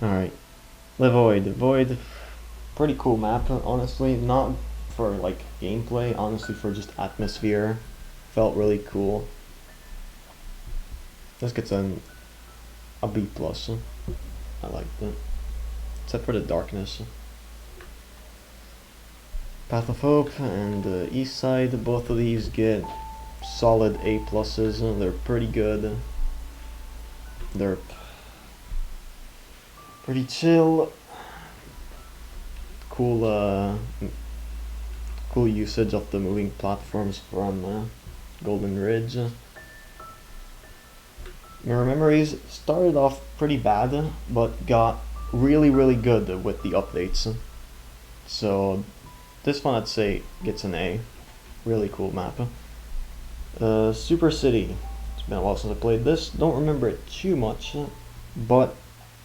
Alright. The Void. Void, pretty cool map, honestly. Not for like gameplay, honestly for just atmosphere. Felt really cool. This gets a B plus. I liked it. Except for the darkness. Path of Hope and the East Side, both of these get solid A pluses. They're pretty good. They're pretty chill. Cool usage of the moving platforms from Golden Ridge. Mirror Memories started off pretty bad, but got really good with the updates. So this one I'd say gets an A. Really cool map. Super City. It's been a while since I played this. Don't remember it too much, but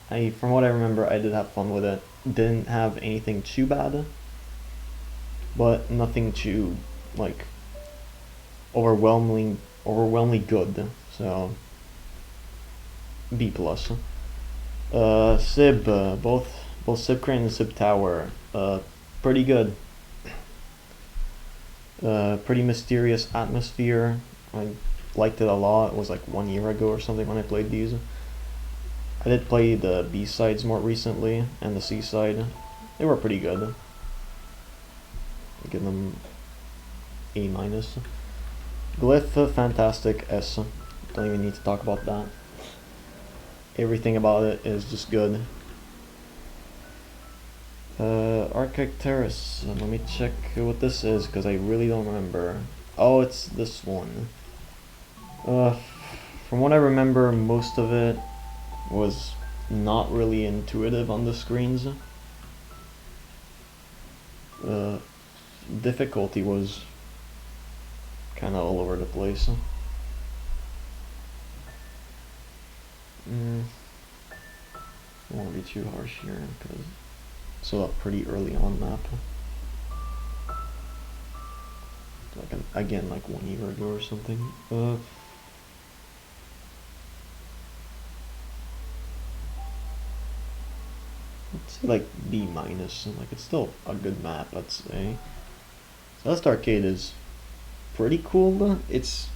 from what I remember, I did have fun with it. Didn't have anything too bad, but nothing too like overwhelmingly good. So B plus. Sib, both Sib Crane and Sib Tower, pretty good. Pretty mysterious atmosphere. I liked it a lot. It was like 1 year ago or something when I played these. I did play the B sides more recently and the C side. They were pretty good. I'll give them A minus. Glyph, fantastic, S. Don't even need to talk about that. Everything about it is just good. Archaic Terrace. Let me check what this is because I really don't remember. Oh, it's this one. From what I remember, most of it was not really intuitive on the screens. Difficulty was kind of all over the place. I won't be too harsh here because it's a pretty early on map. Like again, like 1 year ago or something. Let's say like B minus. Like it's still a good map, let's say. Celeste Arcade is pretty cool. It's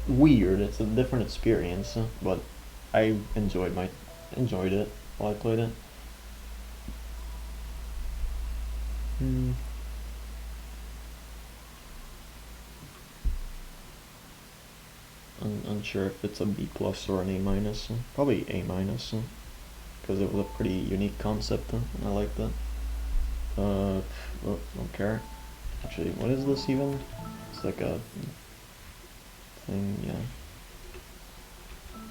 weird. It's a different experience, but I enjoyed it while I played it. Unsure if it's a B plus or an A minus. Probably A minus, because it was a pretty unique concept, and I liked it. Oh, don't care. Actually, what is this even? It's like a thing, yeah.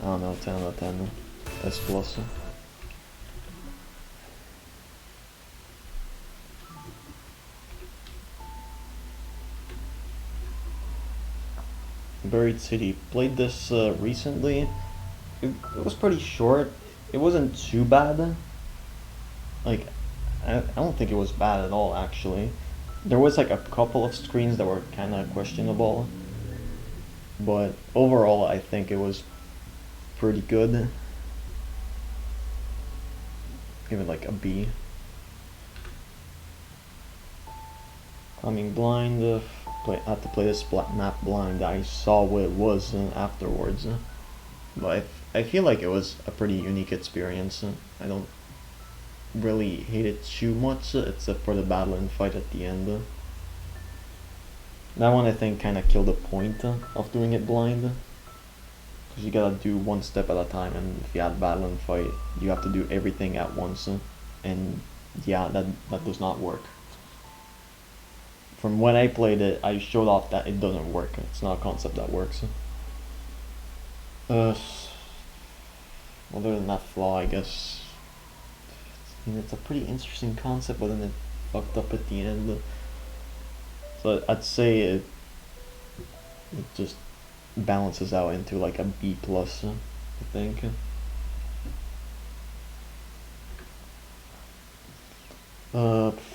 I don't know, 10 out of 10. S plus. Buried City. Played this recently. It was pretty short. It wasn't too bad. Like, I don't think it was bad at all, actually. There was like a couple of screens that were kind of questionable. But overall, I think it was pretty good. Give it like a B. Coming Blind. Had to play this map blind. I saw what it was afterwards. But I feel like it was a pretty unique experience. I don't really hate it too much, except for the battle and fight at the end. That one I think kind of killed the point of doing it blind. Because you gotta do one step at a time, and if you add battle and fight, you have to do everything at once. And yeah, that does not work. From when I played it, I showed off that it doesn't work. It's not a concept that works. Other than that flaw, I guess. I mean, it's a pretty interesting concept, but then it fucked up at the end. So I'd say it just balances out into like a B plus, I think.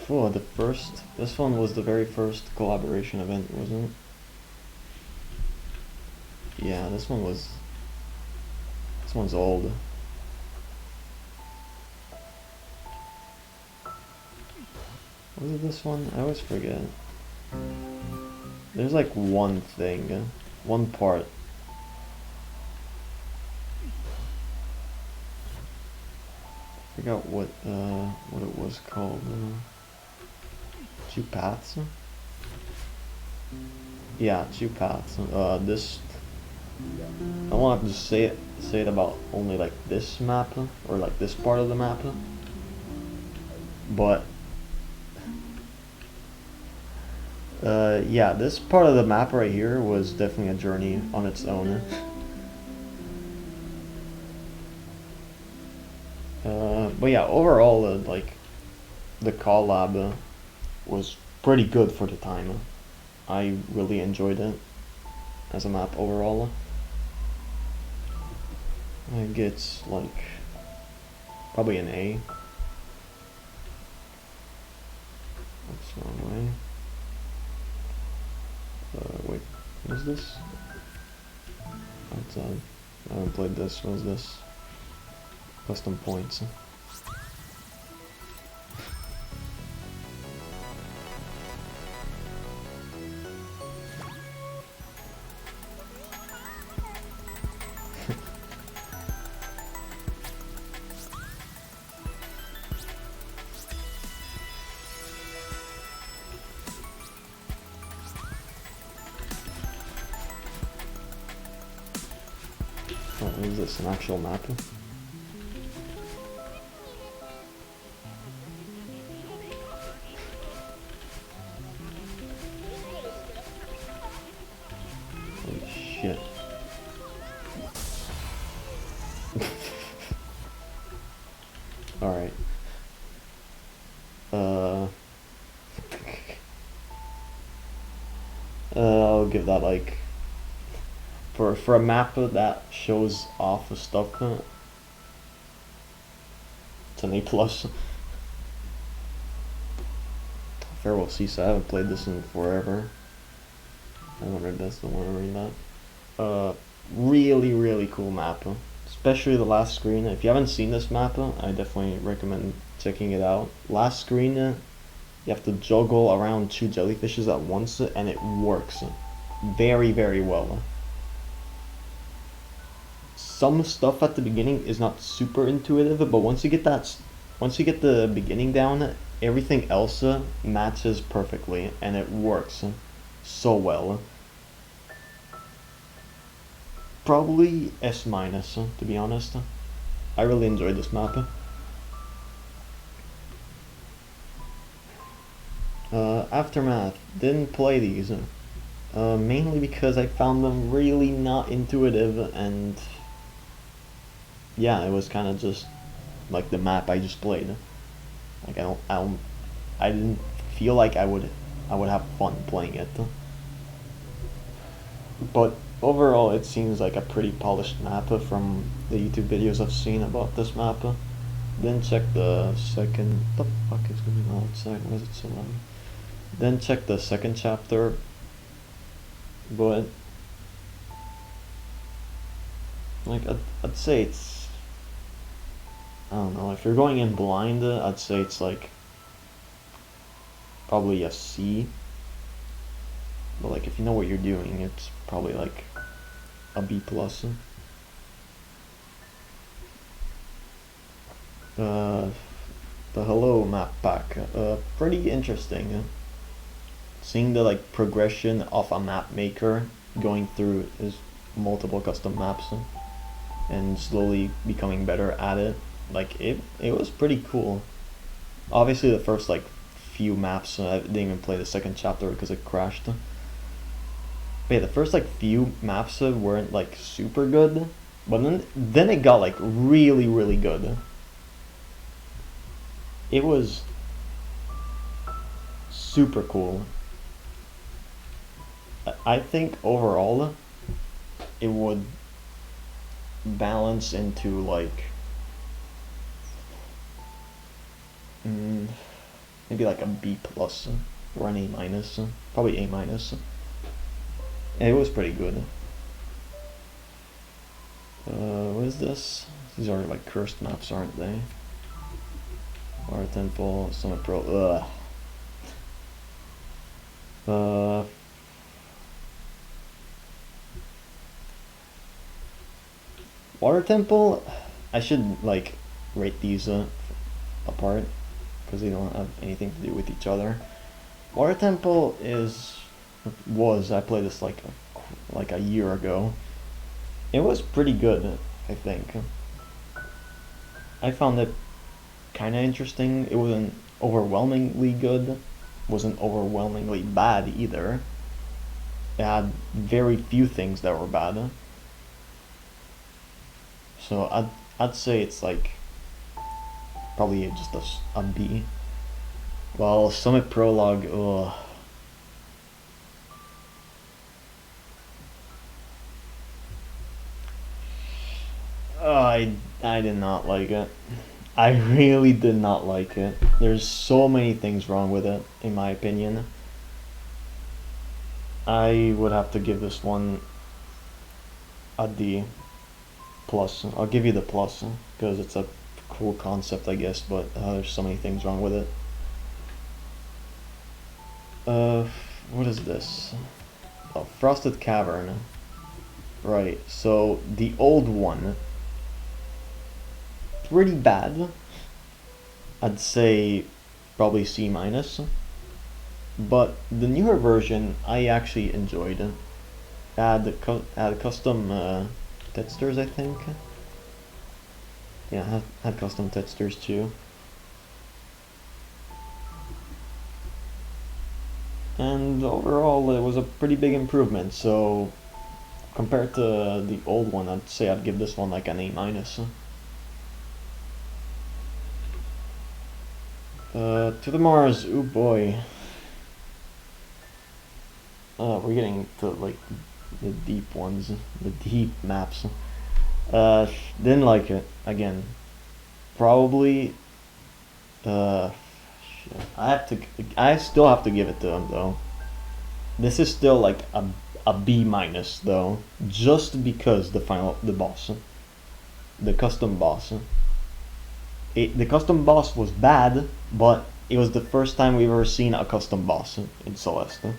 For this one was the very first collaboration event, wasn't it? Yeah, this one's old. Was it this one? I always forget. There's like one thing, one part. I forgot what it was called. Two paths. Yeah, two paths. This I want to just say it about only like this map or like this part of the map, but yeah, this part of the map right here was definitely a journey on its own. But yeah, overall, like the collab was pretty good for the time. I really enjoyed it as a map overall. I get like probably an A. That's the wrong way. Wait, what is this? Outside. I haven't played this. What is this? Custom points. What is this? An actual map? Holy shit. Alright. I'll give that like for a map that shows off the stuff. It's an A plus. Farewell Seaside. I haven't played this in forever. I wonder if that's the one I read that. Really cool map. Especially the last screen. If you haven't seen this map, I definitely recommend checking it out. Last screen, you have to juggle around two jellyfishes at once, and it works very well. Some stuff at the beginning is not super intuitive, but once you get the beginning down, everything else matches perfectly, and it works so well. Probably S minus, to be honest. I really enjoyed this map. Aftermath, didn't play these, mainly because I found them really not intuitive, and yeah, it was kind of just like the map I just played. Like I didn't feel like I would have fun playing it. But overall, it seems like a pretty polished map from the YouTube videos I've seen about this map. Then check the second. What the fuck is going on outside? Why is it so loud? Then check the second chapter. But like I'd say it's, I don't know, if you're going in blind, I'd say it's like probably a C. But like if you know what you're doing, it's probably like a B plus. The Hello map pack, pretty interesting. Seeing the like progression of a map maker going through his multiple custom maps and slowly becoming better at it. Like it was pretty cool. Obviously the first like few maps, I didn't even play the second chapter because it crashed. But yeah, the first like few maps weren't like super good, but then it got like really good. It was super cool. I think overall it would balance into like maybe like a B plus or an A minus, probably A minus. It was pretty good. What is this? These are like cursed maps, aren't they? Water Temple, Summit Pro. Ugh. Water Temple, I should like rate these apart because they don't have anything to do with each other. Water Temple I played this like a year ago. It was pretty good, I think. I found it kind of interesting. It wasn't overwhelmingly good, wasn't overwhelmingly bad either. It had very few things that were bad. So I'd say it's like probably just a B. Well, Summit Prologue, ugh. I did not like it. I really did not like it. There's so many things wrong with it, in my opinion. I would have to give this one a D plus. I'll give you the plus because it's a cool concept, I guess, but there's so many things wrong with it. What is this? Oh, Frosted Cavern. Right, so the old one, pretty bad. I'd say probably C minus. But the newer version, I actually enjoyed. Had custom textures, I think. Yeah, had custom textures too. And overall, it was a pretty big improvement. So compared to the old one, I'd say I'd give this one like an A minus. To the Mars, oh boy. We're getting to like the deep ones, the deep maps. Didn't like it again. Probably. Shit. I still have to give it to him though. This is still like a B minus though, just because the boss, the custom boss. The custom boss was bad, but it was the first time we've ever seen a custom boss in Celeste.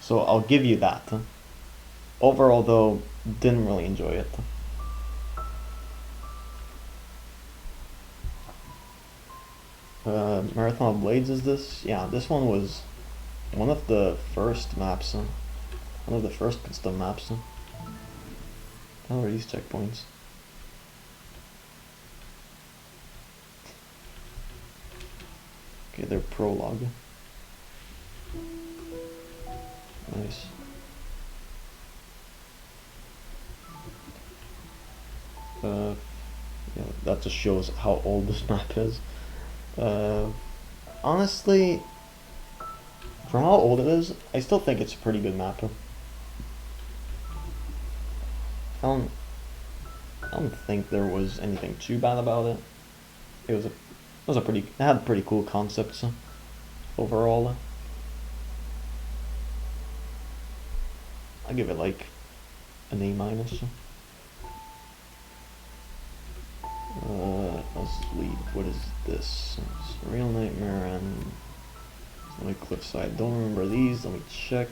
So I'll give you that. Overall though, didn't really enjoy it. Marathon of Blades is this? Yeah, this one was one of the first maps. One of the first custom maps. How are these checkpoints? Okay, they're prologue. Nice. Yeah, that just shows how old this map is. Honestly, for how old it is, I still think it's a pretty good map. I don't think there was anything too bad about it. It had pretty cool concepts overall. I give it like an A minus. Let's leave. What is this? It's Real Nightmare and Cliffside. Don't remember these. Let me check.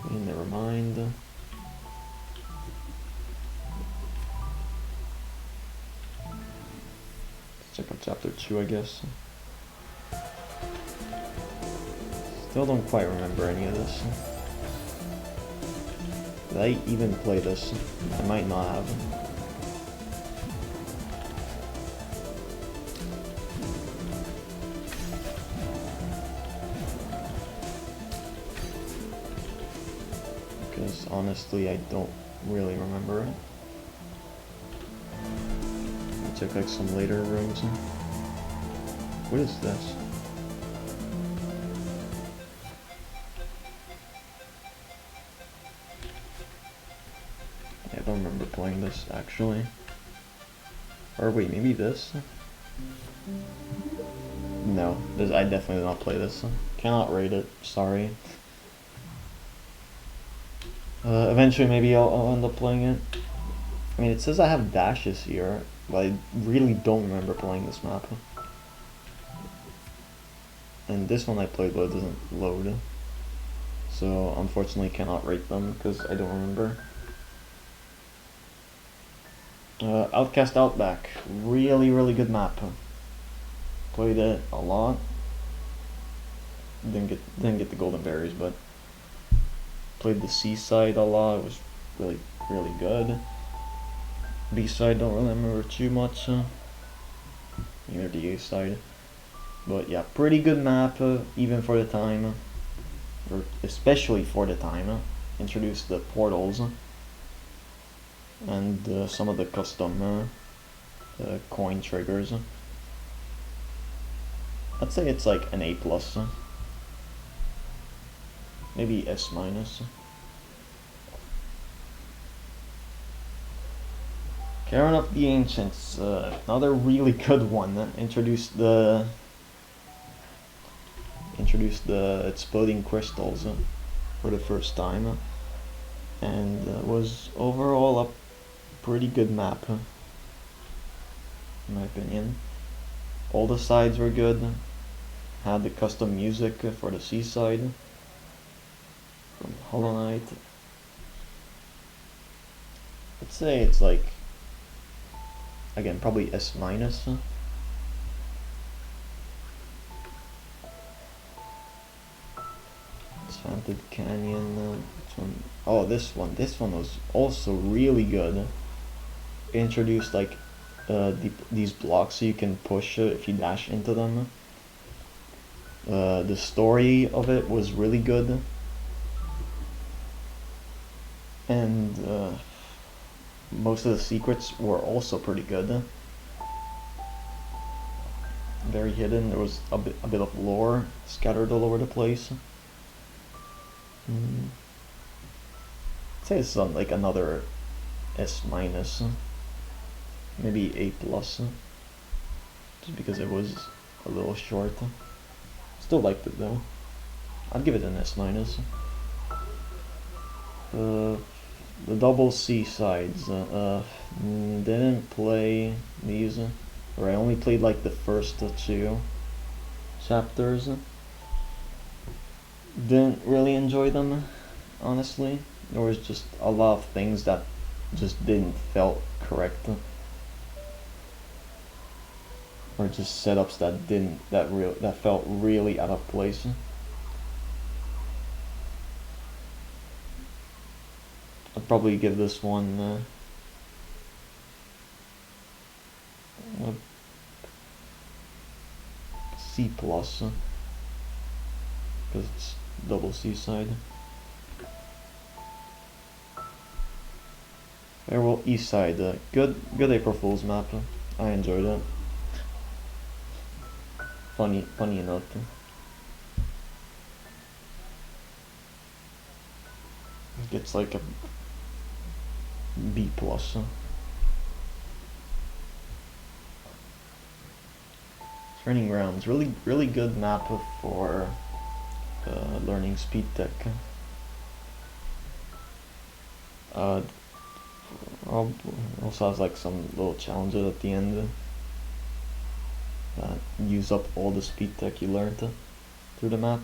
Okay, never mind. Let's check out chapter 2, I guess. Still don't quite remember any of this. Did I even play this? I might not have. Because honestly, I don't really remember it. I'll check like some later rooms. What is this? I don't remember playing this actually. Or wait, maybe this? No, I definitely did not play this. Cannot rate it, sorry. Eventually, maybe I'll end up playing it. I mean, it says I have dashes here, but I really don't remember playing this map. And this one I played, but it doesn't load. So, unfortunately, cannot rate them because I don't remember. Outcast Outback. Really, really good map. Played it a lot. Didn't get the golden berries, but played the seaside a lot. It was really, really good. B-side, don't really remember too much. Neither the A-side. But yeah, pretty good map, even for the time. Or especially for the time. Introduced the portals. And some of the custom coin triggers. I'd say it's like an A+. Maybe S-. Karen of the Ancients, another really good one. Introduced the exploding crystals for the first time, and was overall a pretty good map, in my opinion. All the sides were good. Had the custom music for the seaside from Hollow Knight. I'd say it's like, again, probably S-. Enchanted Canyon. Which one? Oh, this one. This one was also really good. It introduced like these blocks so you can push if you dash into them. The story of it was really good. And most of the secrets were also pretty good. Very hidden. There was a bit of lore scattered all over the place. I'd say it's on like another S-, maybe A+, just because it was a little short. Still liked it though. I'd give it an S-. The double seasides. Didn't play these, or I only played like the first two chapters. Didn't really enjoy them, honestly. There was just a lot of things that just didn't felt correct, or just setups that felt really out of place. I'd probably give this one a C+, because it's double seaside. Farewell East Side. Good April Fool's map. I enjoyed it. Funny enough. It gets like a B+. Training Grounds. Really good map for learning speed tech. Also has like some little challenges at the end that use up all the speed tech you learned through the map.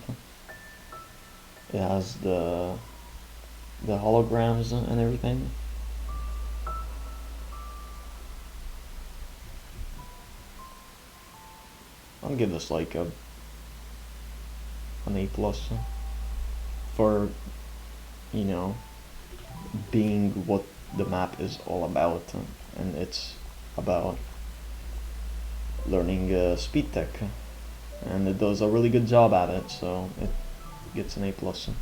It has the holograms and everything. I'll give this like an A+ for, you know, being what the map is all about, and it's about learning speed tech, and it does a really good job at it, so it gets an A+. So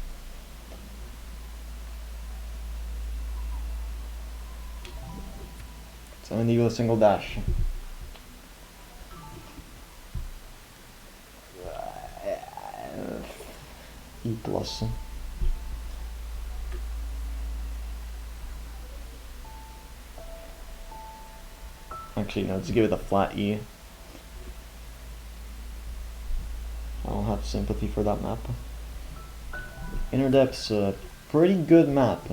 I'm gonna go single dash. E+. Actually, no, let's give it a flat E. I don't have sympathy for that map. Inner Depths, pretty good map.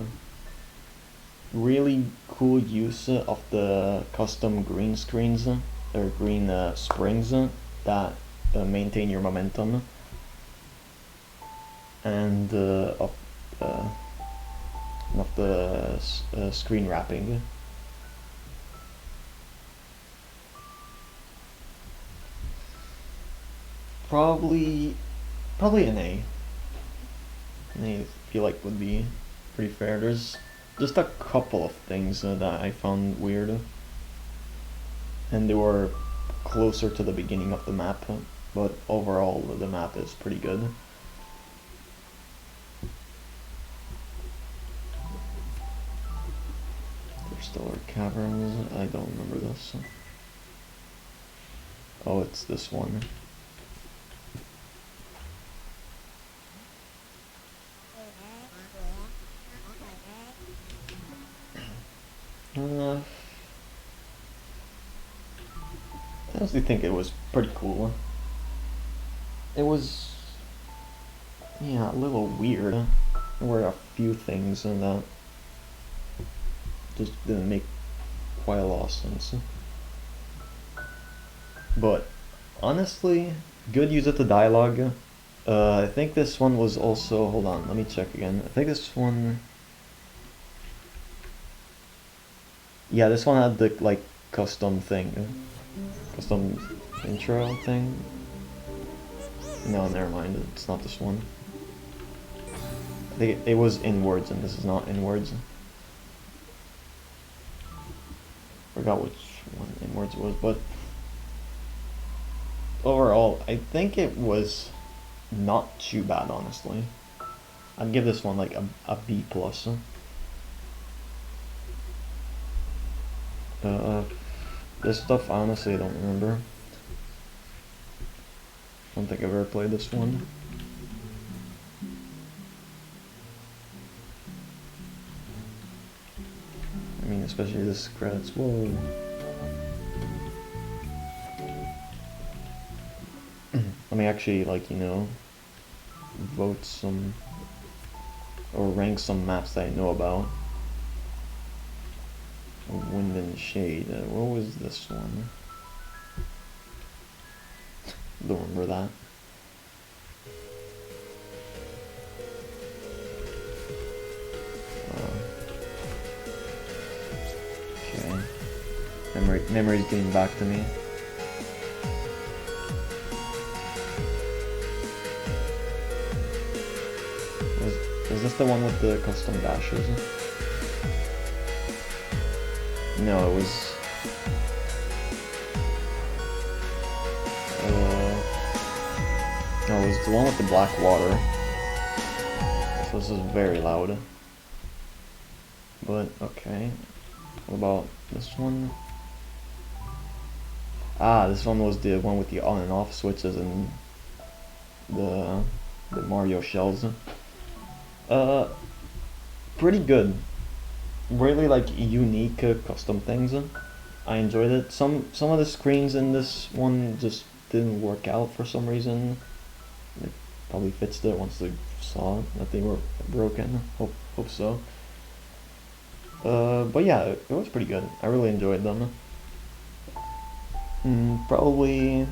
Really cool use of the custom green screens or green springs that maintain your momentum, and uh, of the screen wrapping. Probably an A. An A I feel like would be pretty fair. There's just a couple of things that I found weird, and they were closer to the beginning of the map, but overall the map is pretty good. Stellar Caverns, I don't remember this. Oh, it's this one. I honestly think it was pretty cool. It was, yeah, a little weird. There were a few things in that just didn't make quite a lot of sense. But honestly, good use of the dialogue. I think this one was also, hold on, let me check again. I think this one, yeah, this one had the like custom thing, custom intro thing. No, never mind, it's not this one. I think it was inwards and this is not inwards. Forgot which one inwards was, but overall, I think it was not too bad, honestly. I'd give this one like a B plus. This stuff, honestly, I don't remember. I don't think I've ever played this one. I mean, especially this credits. Whoa. Let me actually, like, you know, vote some or rank some maps that I know about. Wind and Shade. What was this one? Don't remember that. Okay. Memory's getting back to me. Was this the one with the custom dashes? No, it was... no, it was the one with the black water. So this is very loud. But, okay. What about this one? Ah, this one was the one with the on and off switches and the Mario shells. Pretty good. Really like unique custom things. I enjoyed it. Some of the screens in this one just didn't work out for some reason. They probably fixed it once they saw that they were broken. Hope so. But yeah, it was pretty good. I really enjoyed them. Probably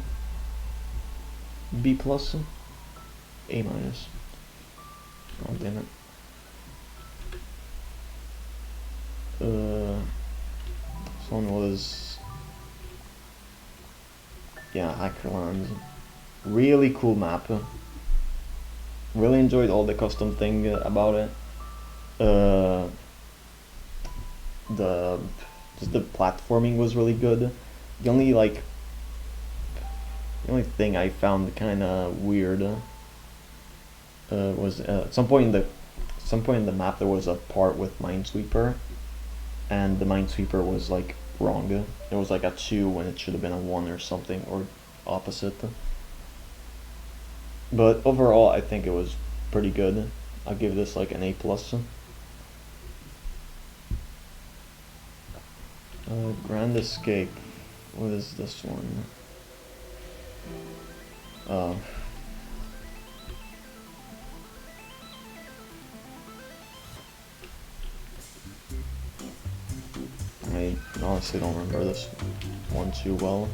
B plus, A minus. Oh damn it. This one was, yeah, Ackerland. Really cool map. Really enjoyed all the custom thing about it. Just the platforming was really good. The only thing I found kind of weird was at some point in the map there was a part with Minesweeper, and the Minesweeper was like wrong. It was like a 2 when it should have been a 1 or something, or opposite. But overall, I think it was pretty good. I'll give this like an A plus. Grand Escape. What is this one? I honestly don't remember this one too well.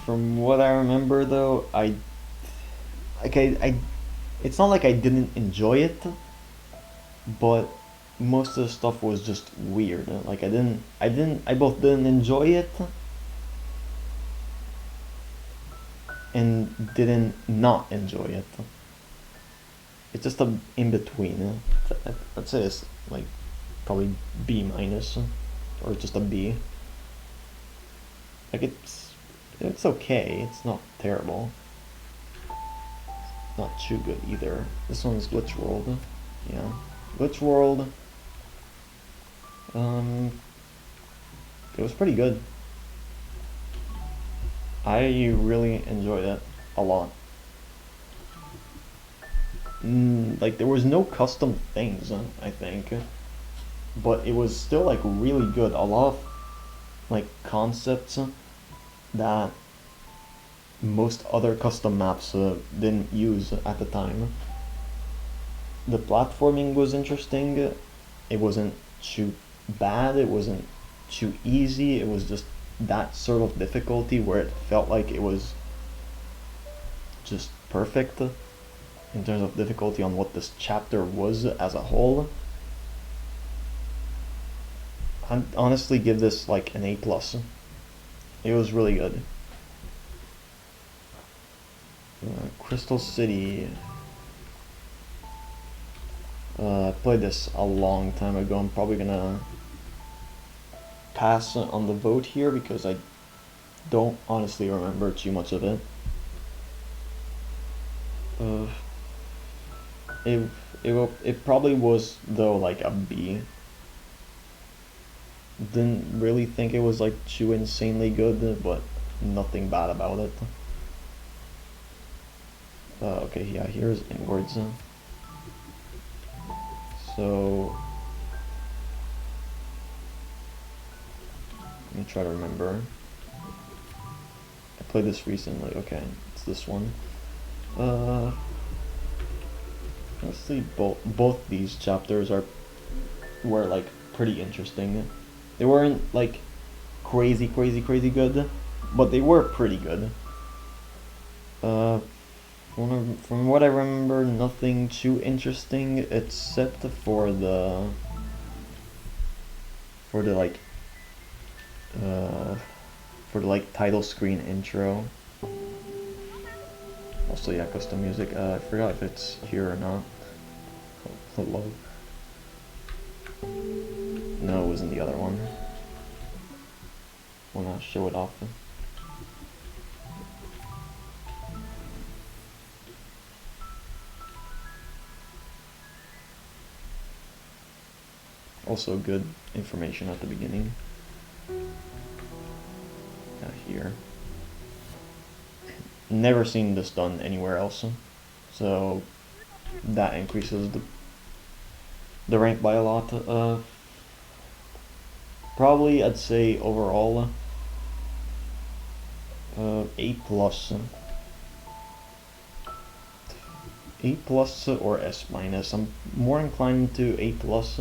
From what I remember though, it's not like I didn't enjoy it, but most of the stuff was just weird. Like I both didn't enjoy it and didn't not enjoy it. It's just a in between. I'd say it's like probably B minus, or just a B. Like it's okay. It's not terrible. Not too good either. This one's Glitch World. Yeah, Glitch World. It was pretty good. I really enjoyed it a lot. Like there was no custom things, I think, but it was still like really good. A lot of like concepts that most other custom maps didn't use at the time. The platforming was interesting. It wasn't too bad. It wasn't too easy. It was just that sort of difficulty where it felt like it was just perfect in terms of difficulty on what this chapter was as a whole. I'd honestly give this like an A plus. It was really good. Crystal City. I played this a long time ago. I'm probably gonna pass on the vote here because I don't honestly remember too much of it. It probably was though like a B. Didn't really think it was like too insanely good, but nothing bad about it. Okay, yeah, here's Inwards. So let me try to remember. I played this recently. Okay, it's this one. Honestly, both these chapters were like pretty interesting. They weren't like crazy good, but they were pretty good. From what I remember, nothing too interesting except for the like title screen intro. Also, yeah, custom music. I forgot if it's here or not. Hello. No, it wasn't the other one. Wanna show it off? Also good information at the beginning. Here. Never seen this done anywhere else, so that increases the rank by a lot. Probably I'd say overall A plus. A plus or S minus. I'm more inclined to A plus.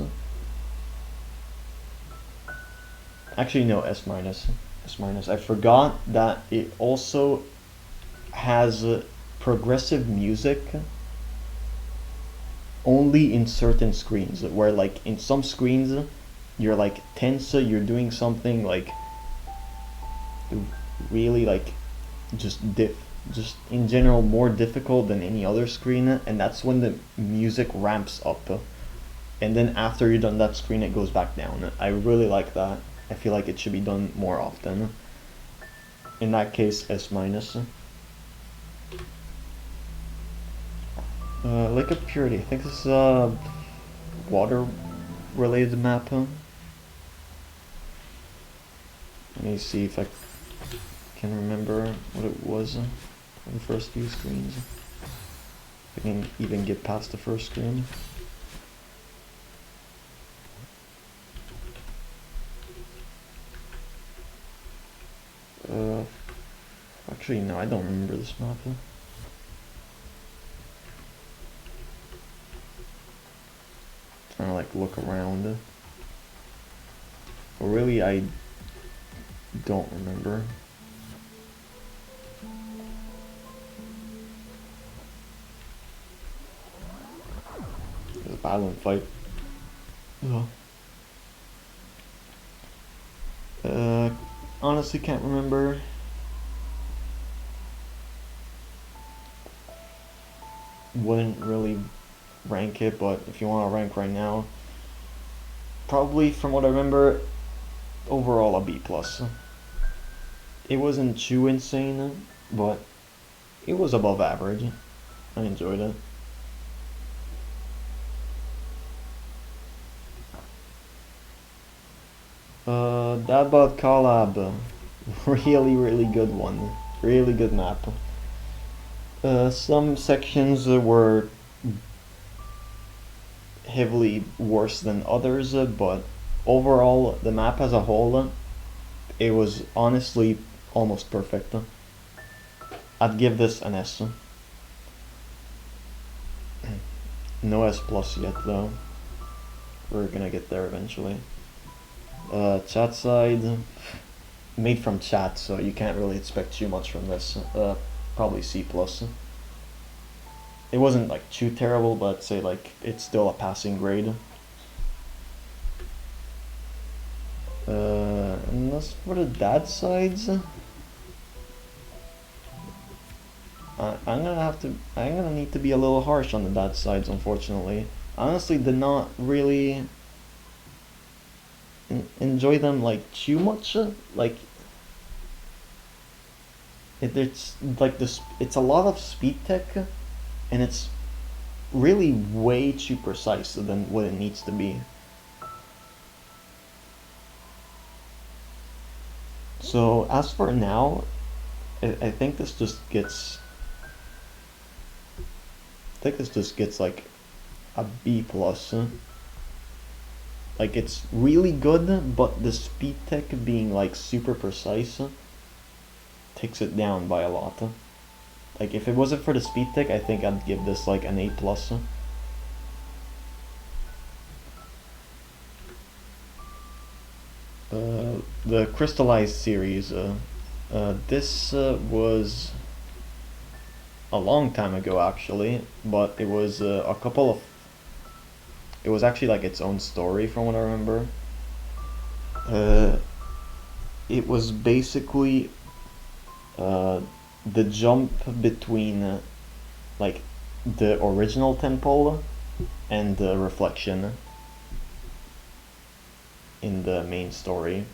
Actually, no, S minus. S minus. I forgot that it also has progressive music only in certain screens, where like in some screens you're like tense, you're doing something like really like just in general more difficult than any other screen, and that's when the music ramps up, and then after you're done that screen it goes back down. I really like that. I feel like it should be done more often. In that case, S minus. Lake of Purity. I think this is a water related map. Let me see if I can remember what it was on the first few screens. If I can even get past the first screen. Actually, no, I don't remember this map. to like look around. But really, I don't remember. It was a violent fight. Honestly, can't remember. Wouldn't really rank it, but if you want to rank right now, probably from what I remember, overall a B plus. It wasn't too insane, but it was above average. I enjoyed it. That bot collab, really good one, really good map. Some sections were heavily worse than others, but overall the map as a whole, it was honestly almost perfect. I'd give this an S. No S plus yet though. We're gonna get there eventually. Chat side, made from chat, so you can't really expect too much from this. Probably C plus. It wasn't like too terrible, but I'd say like it's still a passing grade. And as for the dad sides, I'm gonna need to be a little harsh on the dad sides, unfortunately. Honestly, did not really enjoy them like too much. Like it's like this. It's a lot of speed tech, and it's really way too precise than what it needs to be. So as for now, I think this just gets. I think this just gets like a B plus. Like it's really good, but the speed tech being like super precise takes it down by a lot. Like if it wasn't for the speed tech, I think I'd give this like an A plus. The crystallized series. This was a long time ago actually, but it was a couple of. It was actually like its own story from what I remember. It was basically the jump between like the original temple and the reflection in the main story.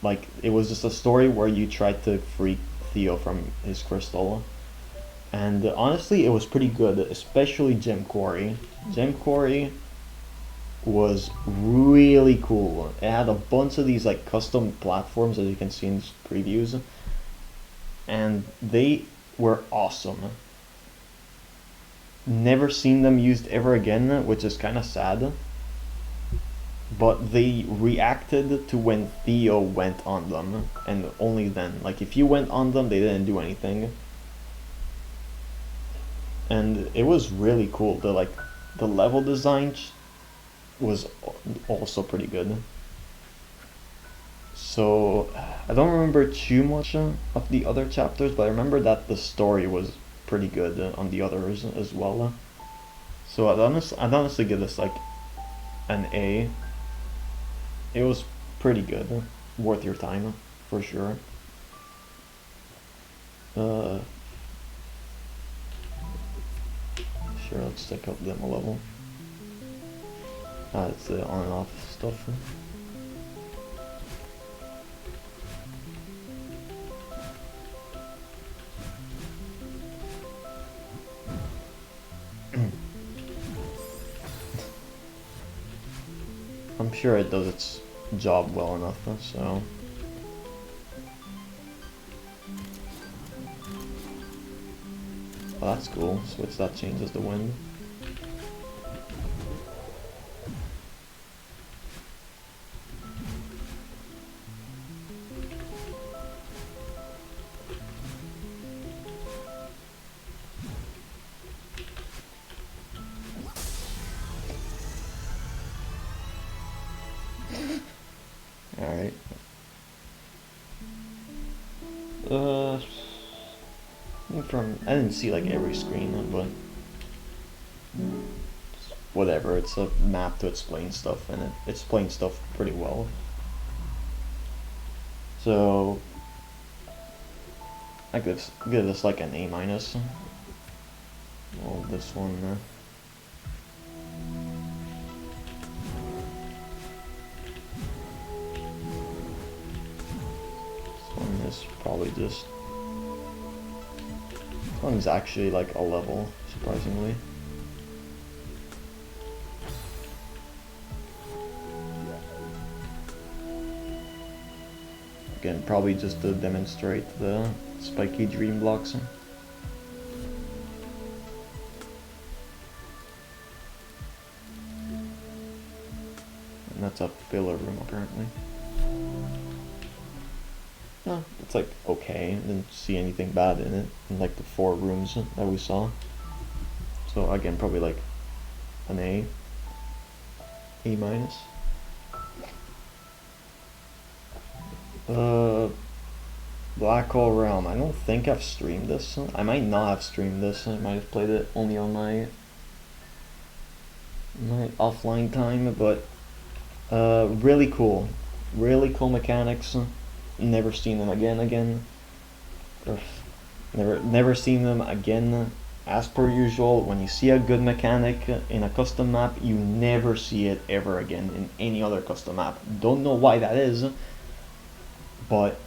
Like it was just a story where you tried to free Theo from his crystal. And honestly, it was pretty good, especially Gem Quarry. Gem Quarry was really cool. It had a bunch of these like custom platforms as you can see in previews, and they were awesome. Never seen them used ever again, which is kind of sad. But they reacted to when Theo went on them, and only then. Like if you went on them, they didn't do anything. And it was really cool. The level design was also pretty good. So I don't remember too much of the other chapters, but I remember that the story was pretty good on the others as well. So I'd honestly give this like an A. It was pretty good, worth your time for sure. Sure, let's check out demo level. It's the on and off stuff. I'm sure it does its job well enough, so. Oh, that's cool. Switch that changes the wind. Uh, I didn't see like every screen, but whatever. It's a map to explain stuff, and it explains stuff pretty well. So I give this like an A minus. Well, this one. This one is probably just. This one's actually like a level, surprisingly. Again, probably just to demonstrate the spiky dream blocks. And that's a filler room apparently. No, it's like okay. Didn't see anything bad in it. In like the 4 rooms that we saw. So again, probably like an A. A minus. Black Hole Realm. I don't think I've streamed this. I might not have streamed this. I might have played it only on my offline time, but really cool. Really cool mechanics. Never seen them again. Never seen them again. As per usual, when you see a good mechanic in a custom map, you never see it ever again in any other custom map. Don't know why that is, but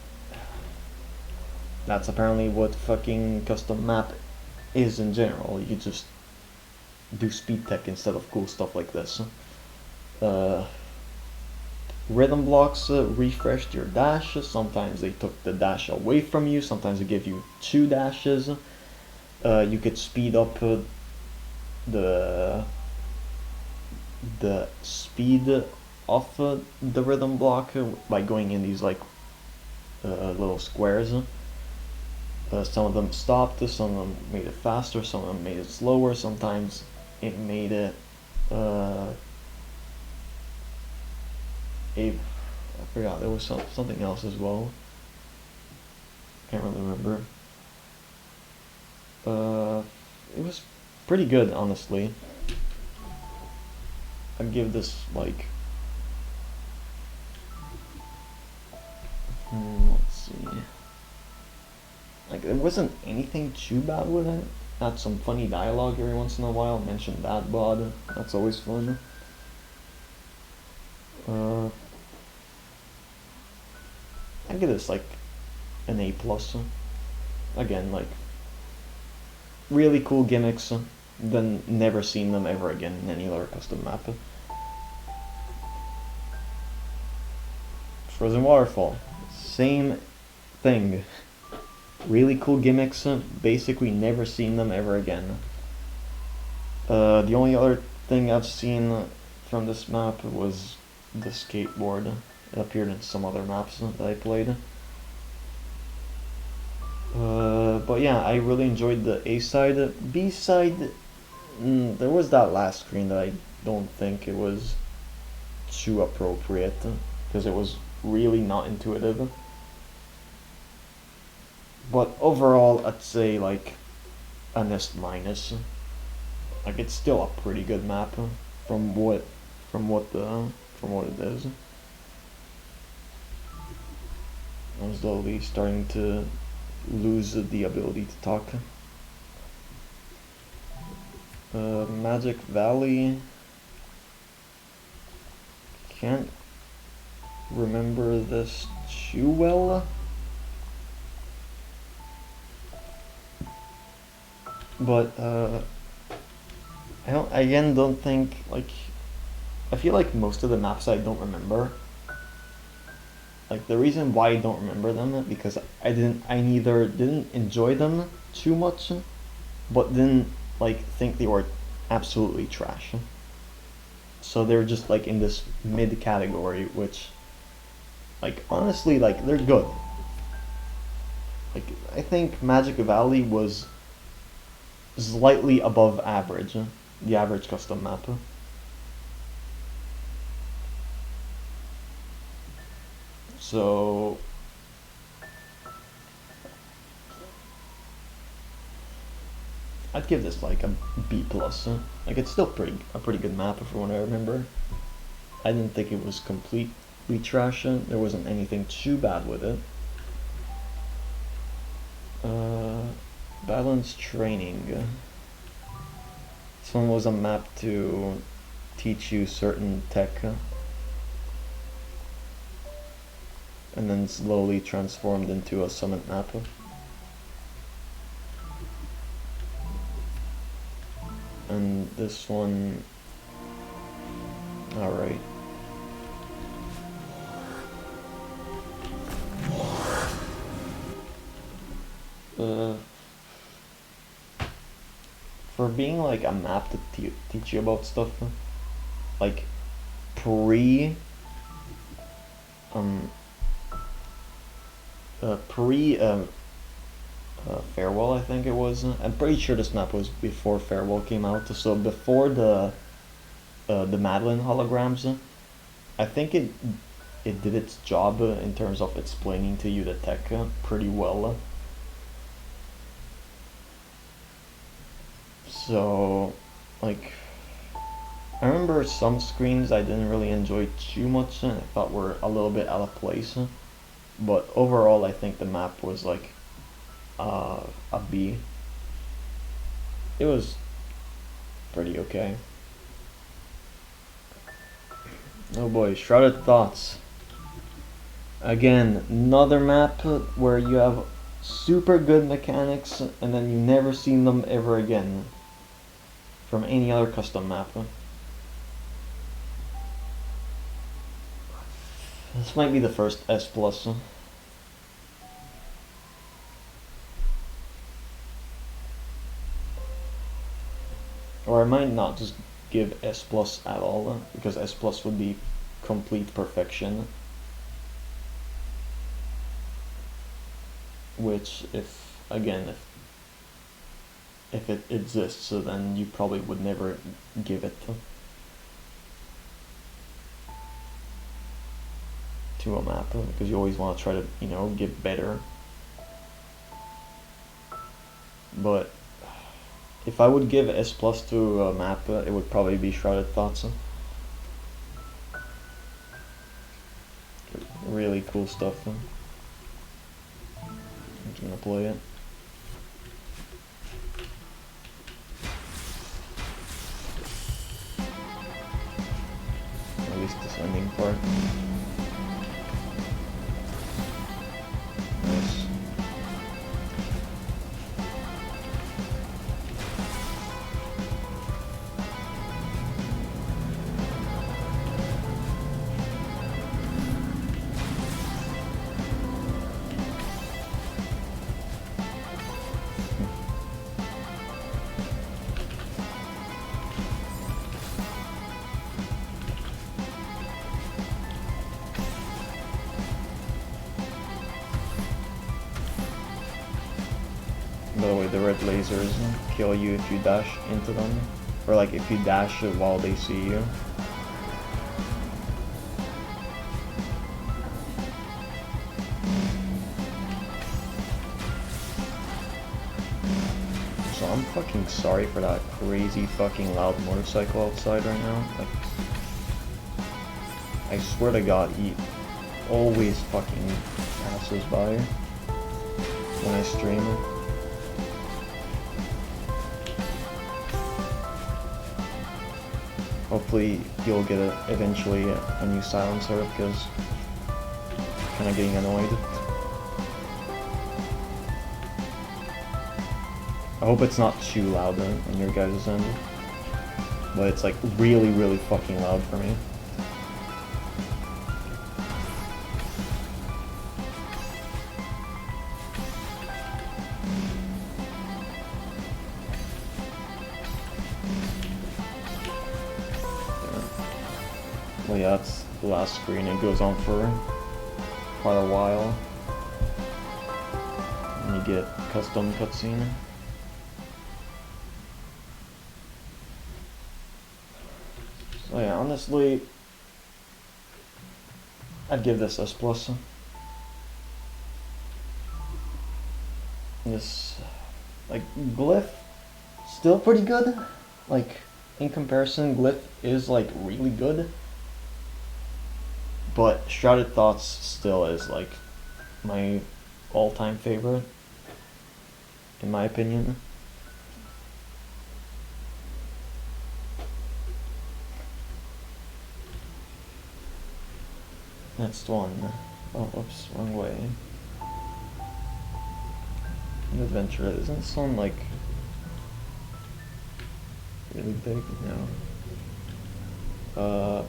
that's apparently what fucking custom map is in general. You just do speed tech instead of cool stuff like this. Rhythm blocks refreshed your dash. Sometimes they took the dash away from you. Sometimes they give you 2 dashes. You could speed up the speed of the rhythm block by going in these like little squares. Some of them stopped, some of them made it faster, some of them made it slower, sometimes it made it I forgot, there was something else as well. Can't really remember. It was pretty good, honestly. I'd give this like let's see. Like there wasn't anything too bad with it. Had some funny dialogue every once in a while. Mentioned that bod. That's always fun. I give this like an A plus. Again, like really cool gimmicks. Then never seen them ever again in any other custom map. Frozen Waterfall, same thing. Really cool gimmicks. Basically never seen them ever again. The only other thing I've seen from this map was the skateboard. It appeared in some other maps that I played. But yeah, I really enjoyed the A side. B side, there was that last screen that I don't think it was too appropriate because it was really not intuitive. But overall, I'd say like an S minus. Like it's still a pretty good map from what it is. I'm slowly starting to lose the ability to talk. Magic Valley. Can't remember this too well. But I again don't think like I feel like most of the maps I don't remember. Like the reason why I don't remember them because I neither didn't enjoy them too much, but didn't like think they were absolutely trash. So they're just like in this mid category, which like honestly like they're good. Like I think Magic Valley was slightly above average, the average custom map. So I'd give this like a B plus. Like it's still a pretty good map from what I remember. I didn't think it was completely trash. There wasn't anything too bad with it. Balance training. This one was a map to teach you certain tech. And then slowly transformed into a summit map. And this one, alright. For being like a map to teach you about stuff, like pre Farewell, I think it was. I'm pretty sure this map was before Farewell came out, so before the Madeline holograms. I think it did its job in terms of explaining to you the tech pretty well. So, like, I remember some screens I didn't really enjoy too much and I thought were a little bit out of place. But overall, I think the map was like a B. It was pretty okay. Oh boy, Shrouded Thoughts. Again, another map where you have super good mechanics and then you never seen them ever again from any other custom map. This might be the first S+. Or I might not just give S+ at all, because S+ would be complete perfection. Which, if it exists, so then you probably would never give it to a map, because you always want to try to, get better. But if I would give S+ to a map, it would probably be Shrouded Thoughts. Really cool stuff. I'm just gonna play it. At least this ending part. Nice. By the way, the red lasers kill you if you dash into them, or like if you dash while they see you. So I'm fucking sorry for that crazy fucking loud motorcycle outside right now. Like, I swear to God, he always fucking passes by when I stream. Hopefully he'll get eventually a new silencer, because I'm kind of getting annoyed. I hope it's not too loud on your guys' end, but it's like really, really fucking loud for me. Well, yeah, that's the last screen. It goes on for quite a while. And you get custom cutscene. So yeah, honestly, I'd give this S+. This, like, Glyph still pretty good. Like, in comparison, Glyph is like really good. But Shrouded Thoughts still is like my all-time favorite, in my opinion. Next one. Oh, oops, wrong way. New Adventure. Isn't this one like really big? No.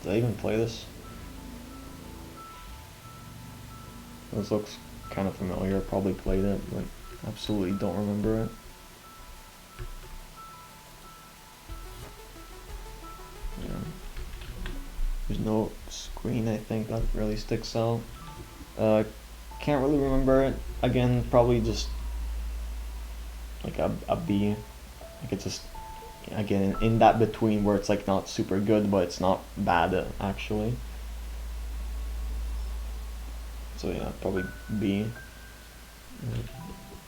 Did I even play this? This looks kind of familiar. Probably played it, but absolutely don't remember it. Yeah. There's no screen, I think, that really sticks out. Can't really remember it. Again, probably just like a B. Like it's just, again, in that between where it's like not super good, but it's not bad actually. So yeah, probably B.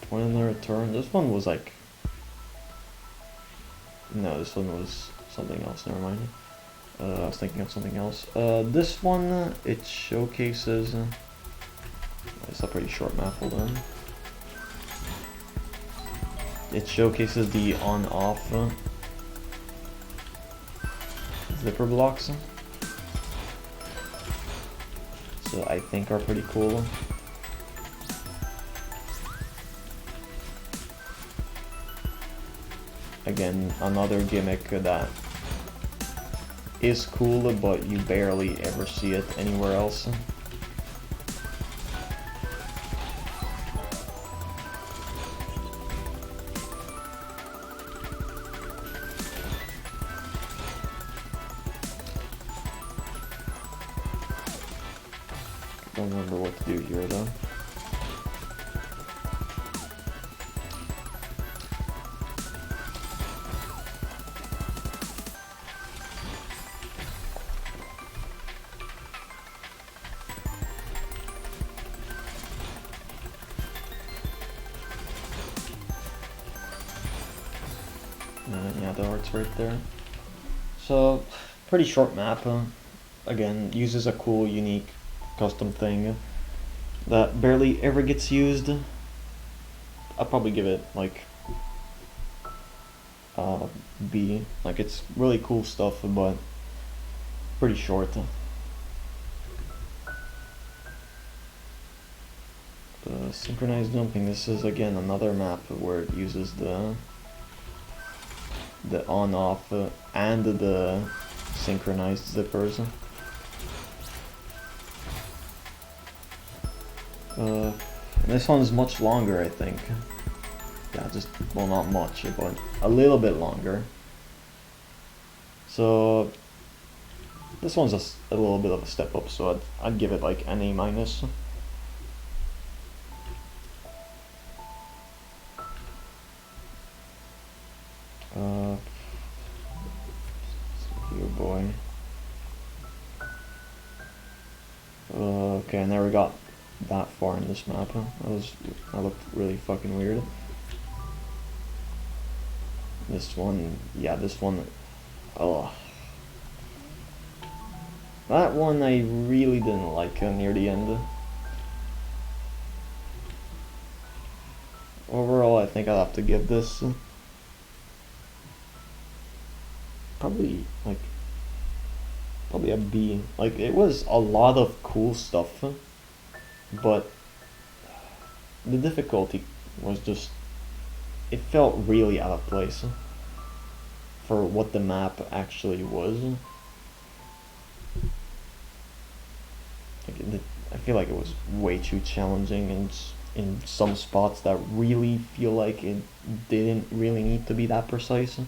Point in the Return. This one was like, no, this one was something else. Never mind. I was thinking of something else. This one, it showcases. It's a pretty short map. Hold on. It showcases the on-off zipper blocks. So I think are pretty cool. Again, another gimmick that is cool, but you barely ever see it anywhere else. Don't remember what to do here though. Yeah, the art's right there. So, pretty short map. Again, uses a cool, unique, custom thing that barely ever gets used. I'll probably give it like B. Like, it's really cool stuff, but pretty short. Synchronized jumping. This is again another map where it uses the on-off and the synchronized zippers. This one's much longer, I think. Yeah, just, well, not much, but a little bit longer. So this one's a little bit of a step up, so I'd give it like an A minus. Here, boy. Okay, I never got that far in this map. That looked really fucking weird. This one, yeah, this one. Oh, that one I really didn't like near the end. Overall, I think I'll have to give this probably a B. Like, it was a lot of cool stuff, but the difficulty was just, it felt really out of place for what the map actually was. Like, I feel like it was way too challenging, and in some spots that really feel like it didn't really need to be that precise.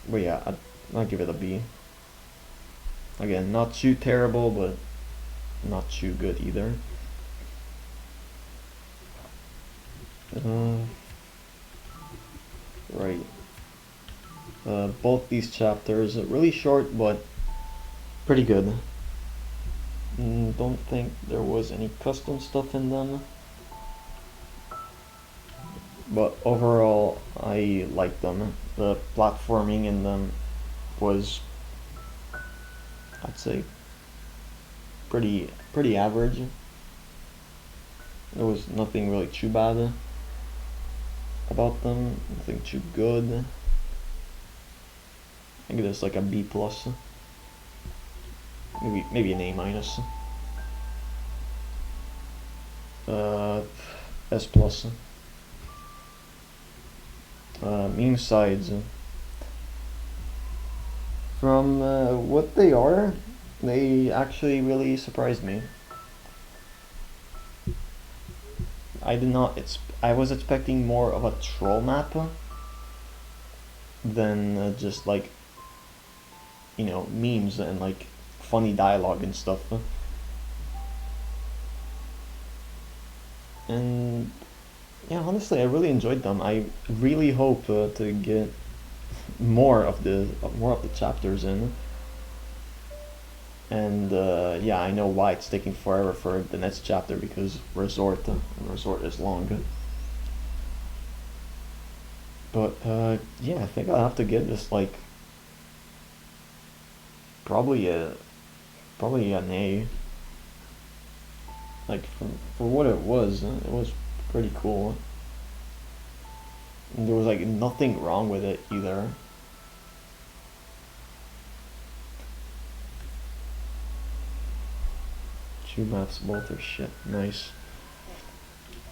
But yeah, I'll give it a B. Again, not too terrible, but not too good either. Right. Both these chapters are really short, but pretty good. Don't think there was any custom stuff in them, but overall I liked them. The platforming in them was, I'd say, pretty average. There was nothing really too bad about them, nothing too good. I give this like a B plus, maybe an A minus. S plus. Meme sides. From what they are, they actually really surprised me. I was expecting more of a troll map than just like, you know, memes and like funny dialogue and stuff. And yeah, honestly, I really enjoyed them. I really hope to get more of the chapters in. And yeah, I know why it's taking forever for the next chapter, because resort is long. But yeah, I think I'll have to give this like probably an A. Like for what it was pretty cool. And there was like nothing wrong with it either. Two maps, both are shit. Nice.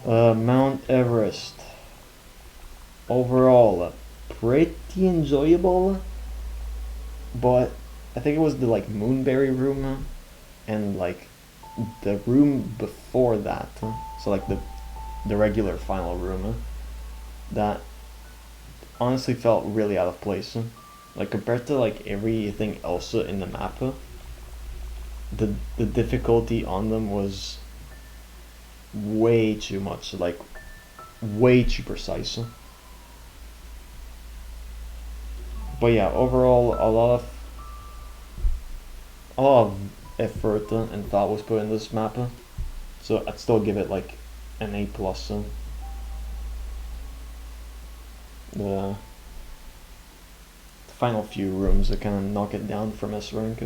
Mount Everest. Overall, pretty enjoyable. But I think it was the like Moonberry room and like the room before that. So like the regular final room that honestly felt really out of place. Like compared to like everything else in the map, the difficulty on them was way too much, like way too precise. But yeah, overall a lot of effort and thought was put in this map, so I'd still give it like an A plus. The final few rooms that kind of knock it down from S rank,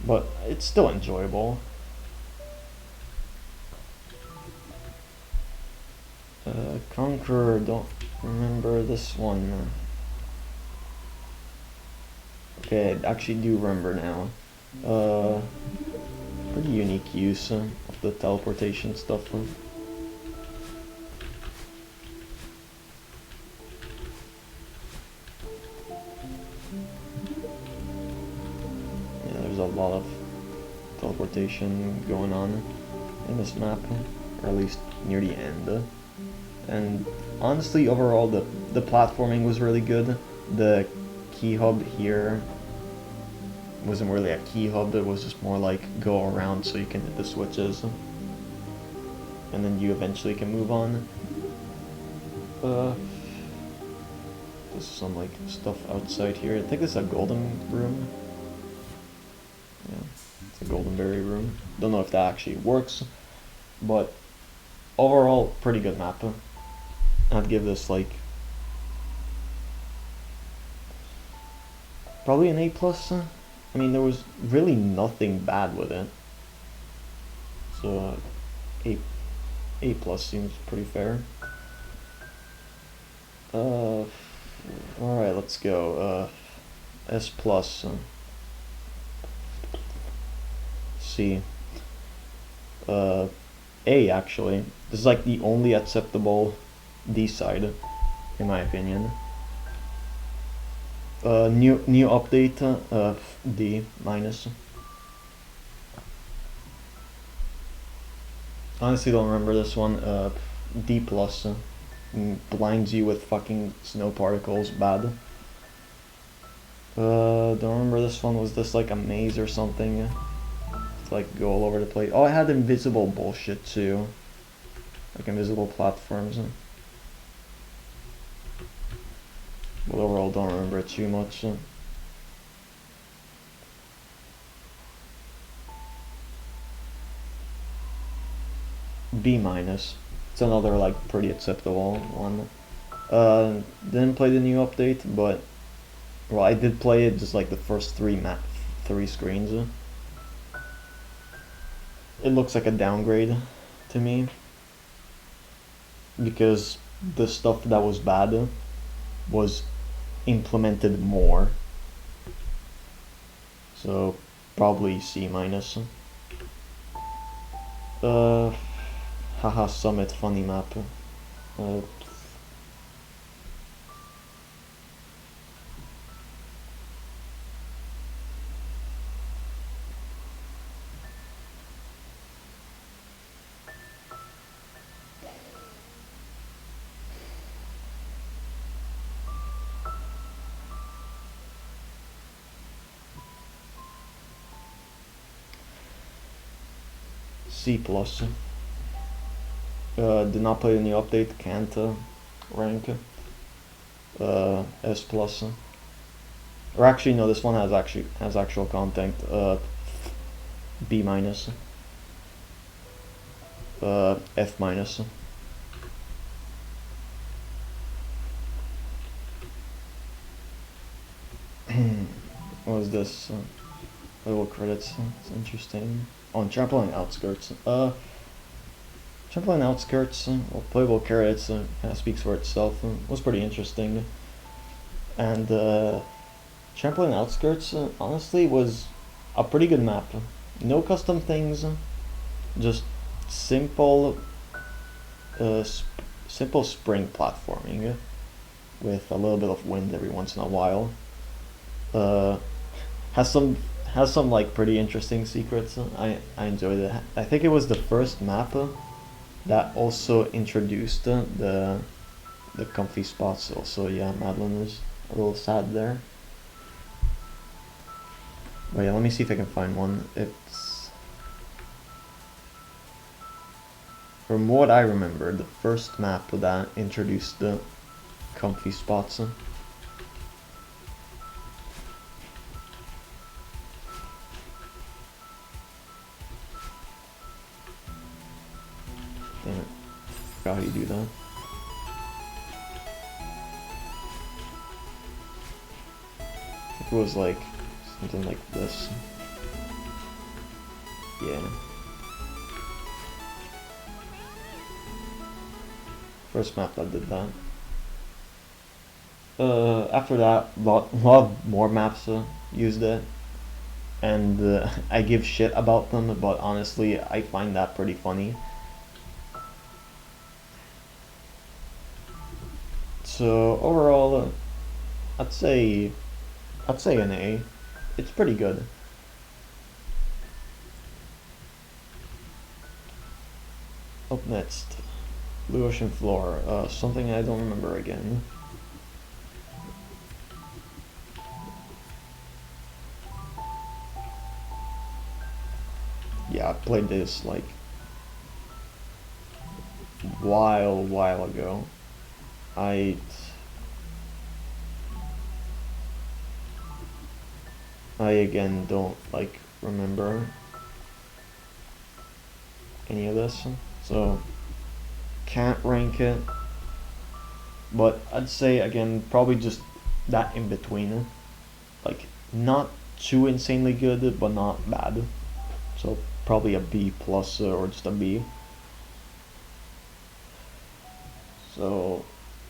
but it's still enjoyable. Conqueror, don't remember this one. Okay, I actually do remember now. Pretty unique use of the teleportation stuff. Yeah, there's a lot of teleportation going on in this map, or at least near the end. And honestly, overall, the platforming was really good. The key hub here wasn't really a key hub, it was just more like go around so you can hit the switches and then you eventually can move on. There's some like stuff outside here. I think this is a golden room. Yeah, it's a goldenberry room. Don't know if that actually works, but overall pretty good map. I'd give this like probably an A plus. I mean, there was really nothing bad with it, so A plus seems pretty fair. All right, let's go. S plus. C. A actually. This is like the only acceptable D side, in my opinion. New update, D minus. Honestly don't remember this one. D plus. Blinds you with fucking snow particles, bad. Don't remember this one. Was this like a maze or something? To like go all over the place. Oh, I had invisible bullshit too. Like invisible platforms. but overall don't remember it too much. B minus. It's another like pretty acceptable one. Didn't play the new update, but well, I did play it just like the first three screens. It looks like a downgrade to me because the stuff that was bad was implemented more. So probably C minus. Haha, Summit, funny map. Uh, C plus. Did not play the new update, can't rank. S plus. Or actually no, this one has actual content. B minus. F minus. What was this? Little credits. It's interesting. On Trampoline Outskirts. Trampoline Outskirts, well, playable credits kind of speaks for itself. Was pretty interesting. And Trampoline Outskirts, honestly, was a pretty good map. No custom things, just simple, simple spring platforming with a little bit of wind every once in a while. Has some like pretty interesting secrets. I enjoyed it. I think it was the first map that also introduced the comfy spots. Also, yeah, Madeline was a little sad there. But yeah, let me see if I can find one. It's, from what I remember, the first map that introduced the comfy spots. Damn it. Forgot how you do that. I think it was like something like this. Yeah. First map that did that. After that, lot more maps used it, and I give shit about them, but honestly, I find that pretty funny. So overall, I'd say an A. It's pretty good. Up next, Blue Ocean Floor. Something I don't remember again. Yeah, I played this like while ago. I again don't like remember any of this, so can't rank it. But I'd say again probably just that in between, like not too insanely good but not bad. So probably a B plus or just a B. So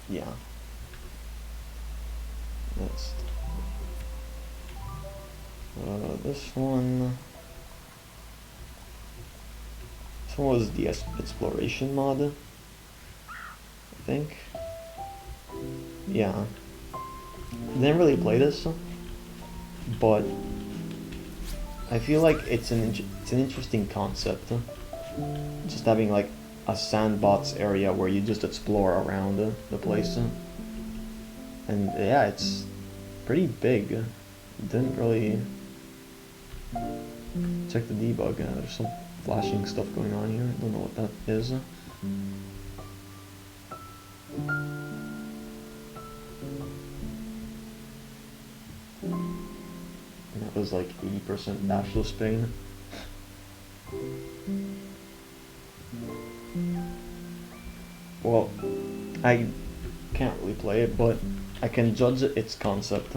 yeah. Next. This one was the exploration mod, I think. Yeah. Didn't really play this, but I feel like it's an interesting concept. Just having like a sandbox area where you just explore around the place. And yeah, it's pretty big. Didn't really check the debug. There's some flashing stuff going on here. Don't know what that is. map is like 80% dashless Spain. Well, I can't really play it, but I can judge its concept.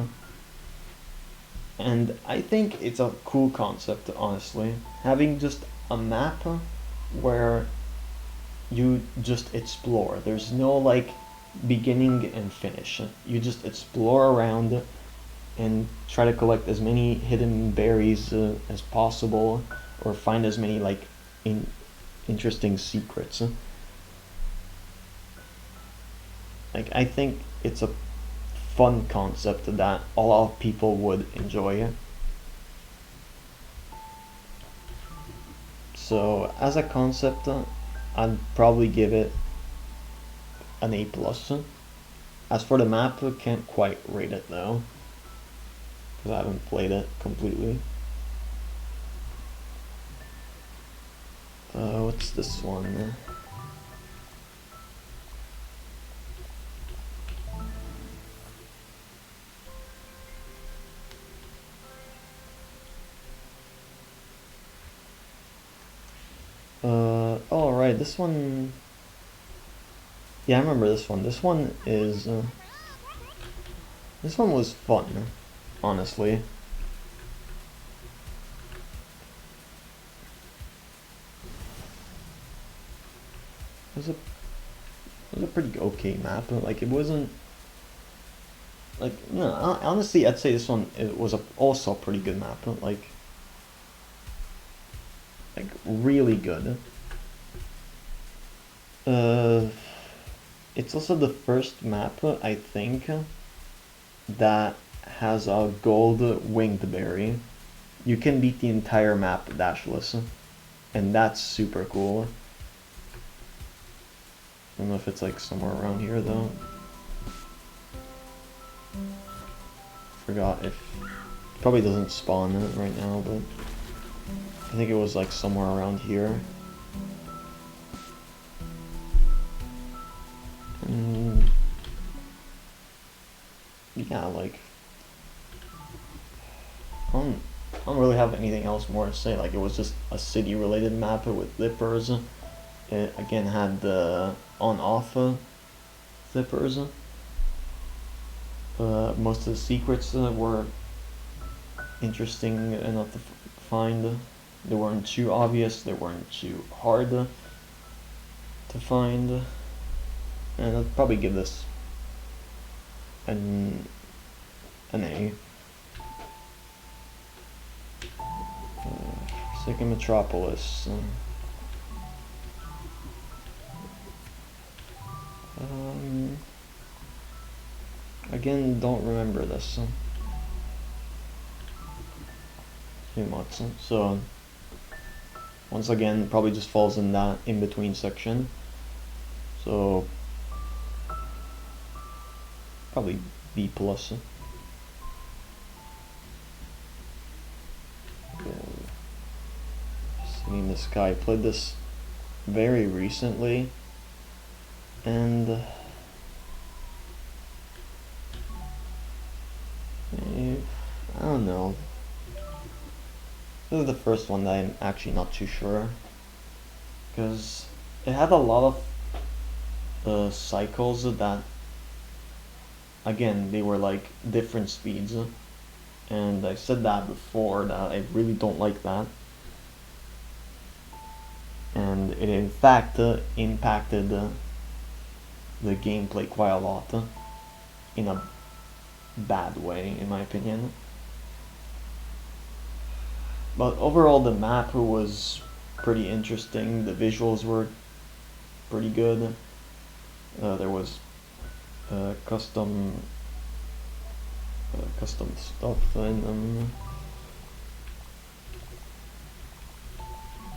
And I think it's a cool concept, honestly. Having just a map where you just explore. There's no like beginning and finish. You just explore around and try to collect as many hidden berries as possible, or find as many like interesting secrets. Like I think it's a fun concept that a lot of people would enjoy. So as a concept, I'd probably give it an A plus. As for the map, I can't quite rate it though, because I haven't played it completely. What's this one? Oh right, this one. Yeah, I remember this one. This one is. This one was fun, honestly. It was a pretty okay map. Like it wasn't. Like no, honestly, I'd say this one it was also a pretty good map. Like really good. Uh, it's also the first map I think that has a gold winged berry. You can beat the entire map dashless, and that's super cool. I don't know if it's like somewhere around here though. Forgot if it probably doesn't spawn it right now, but I think it was like somewhere around here. And yeah, like I don't really have anything else more to say. Like it was just a city related map with zippers. It again had the on-off zippers. Most of the secrets were interesting enough to find. They weren't too obvious, they weren't too hard to find. And I'd probably give this an A. Second Metropolis. Again, don't remember this too much. So once again, probably just falls in that in between section. So probably B plus. City in the Sky. I played this very recently, and I don't know. This is the first one that I'm actually not too sure, because it had a lot of cycles that, again, they were like different speeds, and I said that before that I really don't like that, and it in fact impacted the gameplay quite a lot, in a bad way in my opinion. But overall the map was pretty interesting, the visuals were pretty good, there was custom stuff in them.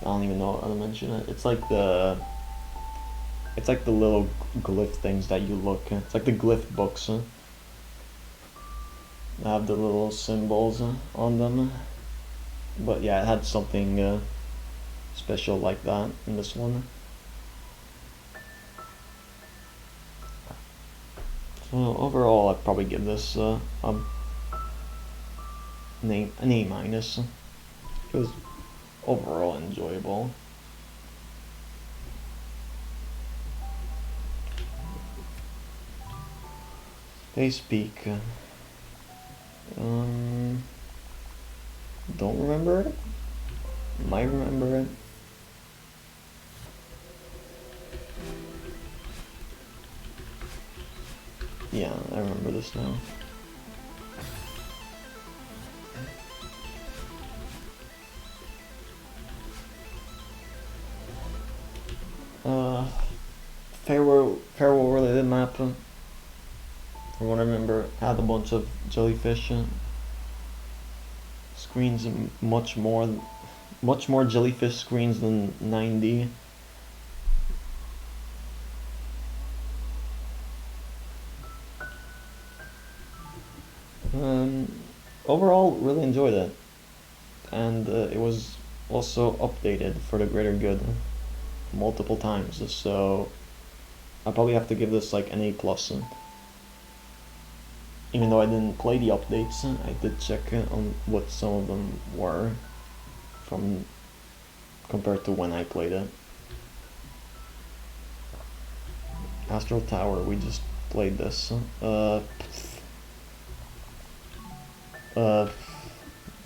I don't even know how to mention it. It's like the little glyph things that you look at. It's like the glyph books. They have the little symbols on them. But yeah, it had something special like that in this one. So overall, I'd probably give this an A minus. It was overall enjoyable. Space Peak. Don't remember it. Might remember it. Yeah, I remember this now. Farewell related map. From what I remember, had a bunch of jellyfish. Screens much more jellyfish screens than 9D. Overall, really enjoyed it, and it was also updated for the greater good multiple times. So I probably have to give this like an A plus. Even though I didn't play the updates, I did check on what some of them were from compared to when I played it. Astral Tower, we just played this.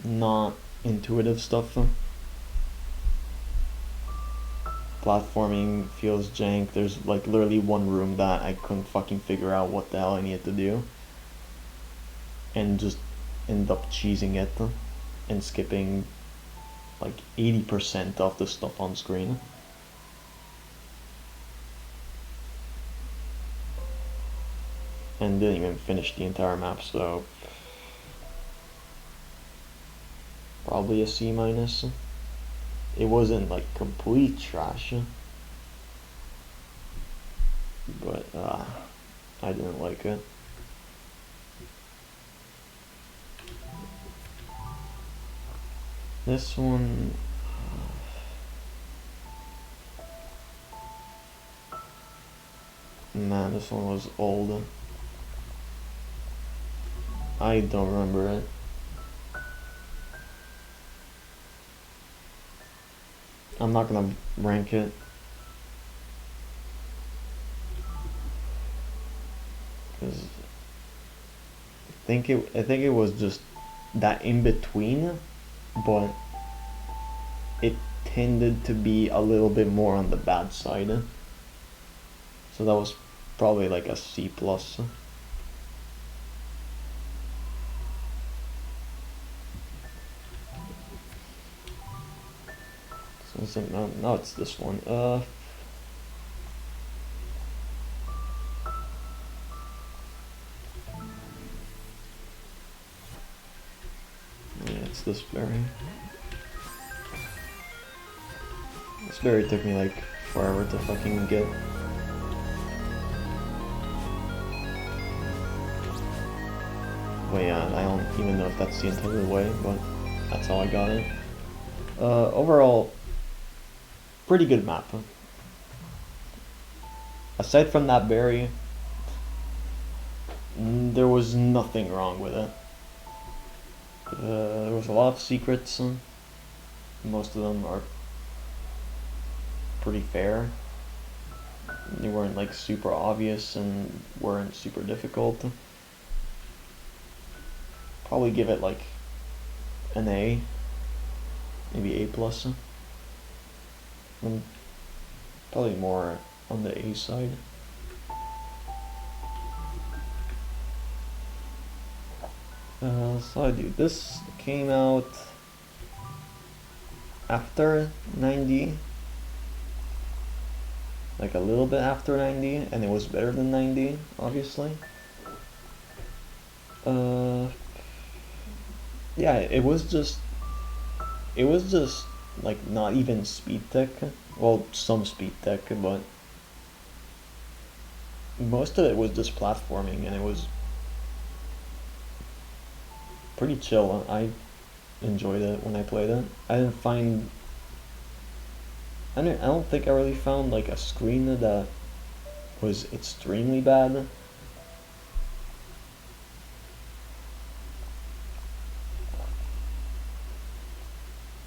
Not intuitive stuff. Platforming feels jank. There's like literally one room that I couldn't fucking figure out what the hell I needed to do, and just end up cheesing it and skipping like 80% of the stuff on screen. And didn't even finish the entire map, so probably a C minus. It wasn't like complete trash, but I didn't like it. This one, man, this one was old. I don't remember it. I'm not gonna rank it. Cause I think it was just that in between, but it tended to be a little bit more on the bad side. So that was probably like a C plus. So now it's this one. Yeah, it's this berry. This berry took me like forever to fucking get. Well, yeah, I don't even know if that's the intended way, but that's how I got it. Overall, pretty good map. Aside from that berry, there was nothing wrong with it. There was a lot of secrets. Most of them are pretty fair. They weren't like super obvious and weren't super difficult. Probably give it like an A, maybe A plus. Probably more on the A side. So this came out after 9D, like a little bit after 9D, and it was better than 9D, obviously. Yeah, it was just like not even speed tech. Well, some speed tech, but most of it was just platforming, and it was pretty chill. I enjoyed it when I played it. I don't think I really found like a screen that was extremely bad.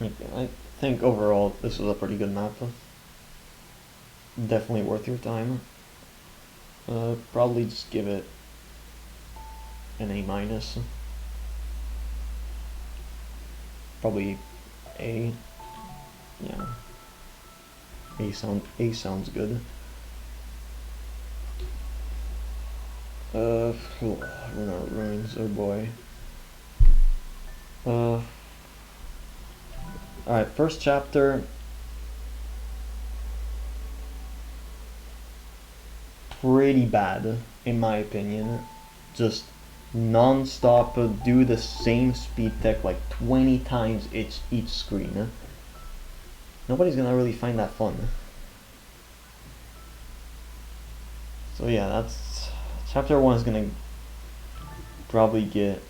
I think overall this was a pretty good map. Definitely worth your time. Probably just give it an A minus. Probably A. Yeah. A sounds good. Lunar Ruins, oh boy. Alright, first chapter. Pretty bad, in my opinion. Just non-stop, do the same speed tech like 20 times each screen. Nobody's gonna really find that fun. So yeah, that's chapter 1 is gonna probably get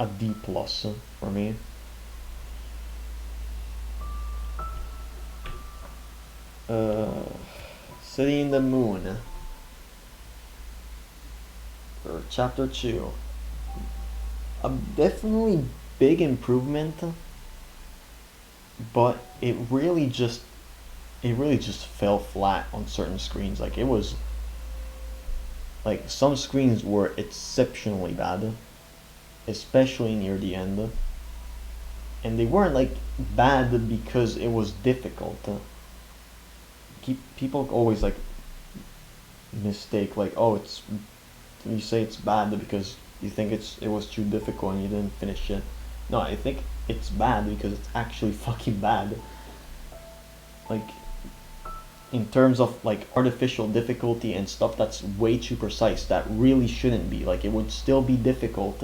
a D plus for me. City in the Moon, or chapter 2. A definitely big improvement, but it really just fell flat on certain screens. Like it was like some screens were exceptionally bad, especially near the end. And they weren't like bad because it was difficult. People always like mistake like, oh, it's, you say it's bad because you think it was too difficult and you didn't finish it. No, I think it's bad because it's actually fucking bad. Like in terms of like artificial difficulty and stuff that's way too precise, that really shouldn't be. Like it would still be difficult,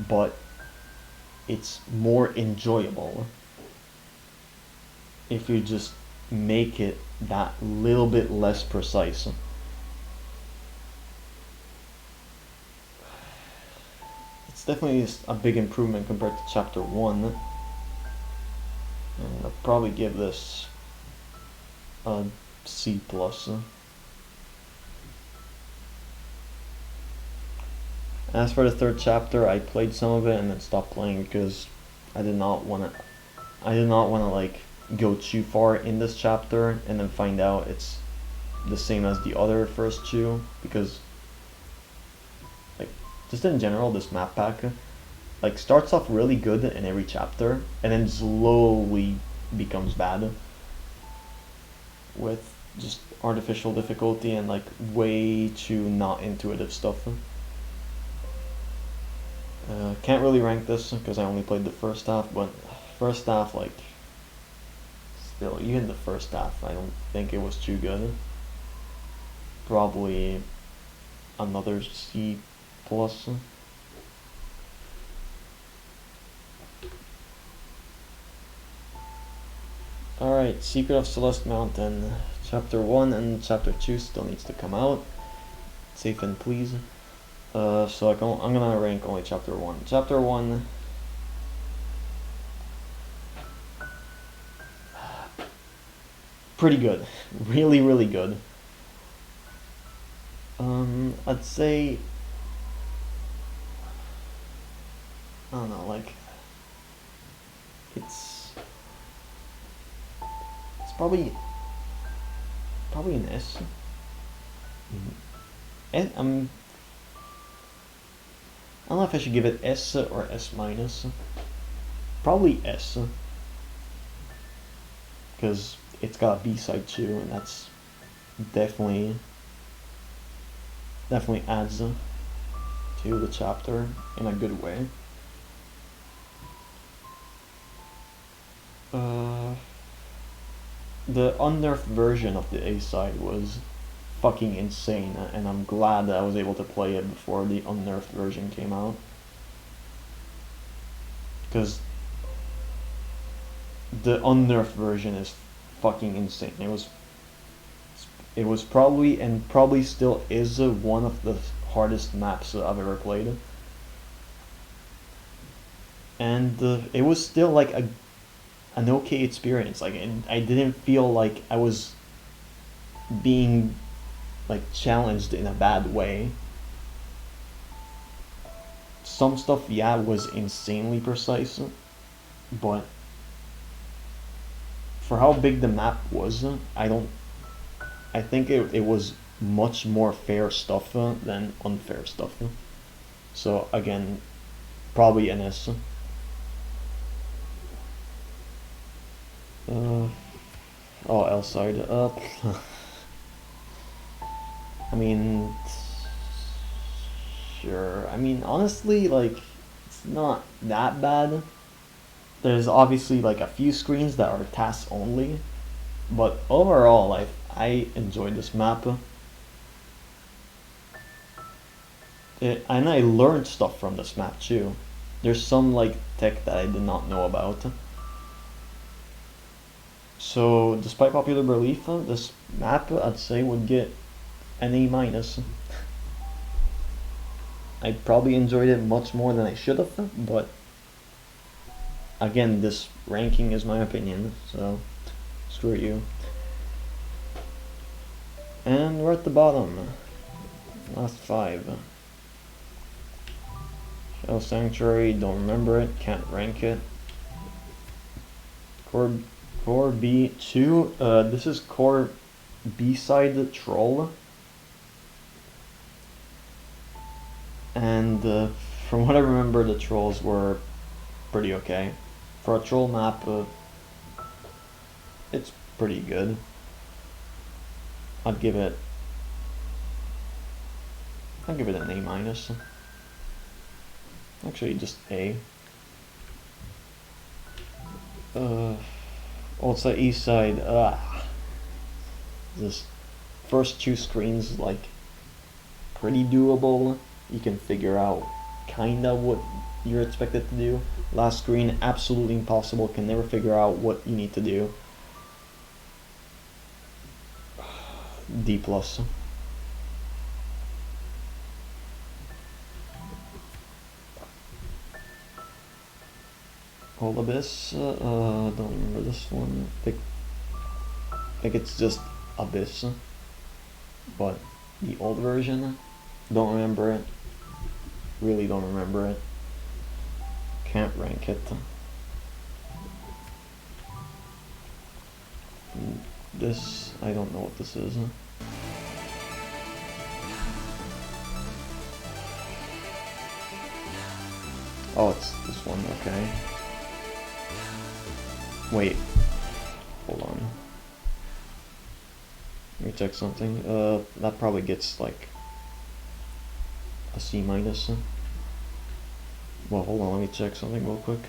but it's more enjoyable if you just make it that little bit less precise. It's definitely a big improvement compared to chapter 1. And I'll probably give this a C plus. As for the third chapter, I played some of it and then stopped playing because I did not want to like go too far in this chapter and then find out it's the same as the other first two, because like just in general this map pack like starts off really good in every chapter and then slowly becomes bad with just artificial difficulty and like way too not intuitive stuff. Can't really rank this because I only played the first half, but first half, like, still, even the first half, I don't think it was too good. Probably another C plus. Alright, Secret of Celeste Mountain. Chapter 1 and Chapter 2 still needs to come out. Safe and please. So I'm gonna rank only Chapter 1. Chapter 1... pretty good. Really, really good. I'd say... I don't know, like... It's probably an S. And I don't know if I should give it S or S minus. Probably S, because it's got a B-side too, and that's definitely adds to the chapter in a good way. The unnerfed version of the A-side was fucking insane, and I'm glad that I was able to play it before the unnerfed version came out, because the unnerfed version is fucking insane. It was probably, and probably still is, one of the hardest maps I've ever played, and it was still like an okay experience. Like I didn't feel like I was being like challenged in a bad way. some stuff, yeah, was insanely precise, but for how big the map was, I think it was much more fair stuff than unfair stuff. So again, probably NS. Oh, L side. I mean, sure. I mean, honestly, like, it's not that bad. There's obviously like a few screens that are tasks only, but overall, like, I enjoyed this map. And I learned stuff from this map too. There's some like tech that I did not know about. So, despite popular belief, this map I'd say would get an A minus. I probably enjoyed it much more than I should have, but again, this ranking is my opinion, so screw you. And we're at the bottom. Last 5. Shell Sanctuary, don't remember it, can't rank it. Core B2, this is Core B-side Troll. And from what I remember, the trolls were pretty okay. For a troll map, it's pretty good. I'd give it an A minus. Actually, just A. Oh, it's the east side. This first 2 screens, like, pretty doable. You can figure out kinda what you're expected to do. Last screen, absolutely impossible. Can never figure out what you need to do. D plus. Whole Abyss, don't remember this one. I think it's just Abyss, but the old version, don't remember it. Really don't remember it. Can't rank it. This, I don't know what this is. Oh, it's this one, okay. Wait, hold on. Let me check something. That probably gets like a C minus. Well, hold on, let me check something real quick.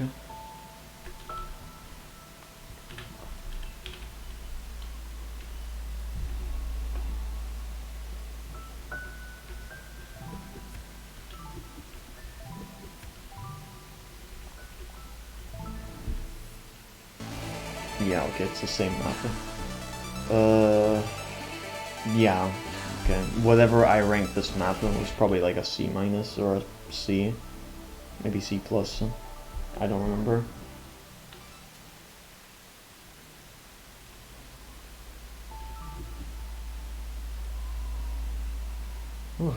Yeah, okay, it's the same map. Yeah, okay. Whatever I ranked this map in was probably like a C minus or a C. Maybe C plus. I don't remember. Whew.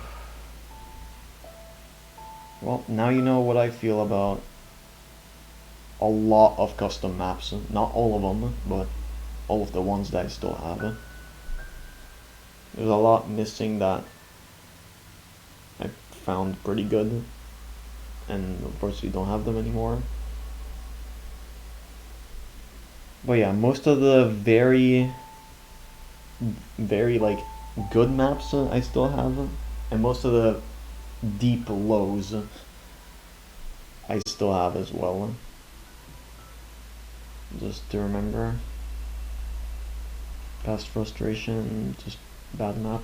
Well, now you know what I feel about a lot of custom maps. Not all of them, but all of the ones that I still have. There's a lot missing that I found pretty good, and unfortunately don't have them anymore. But yeah, most of the very like good maps I still have, and most of the deep lows I still have as well. Just to remember. Past frustration, just bad map.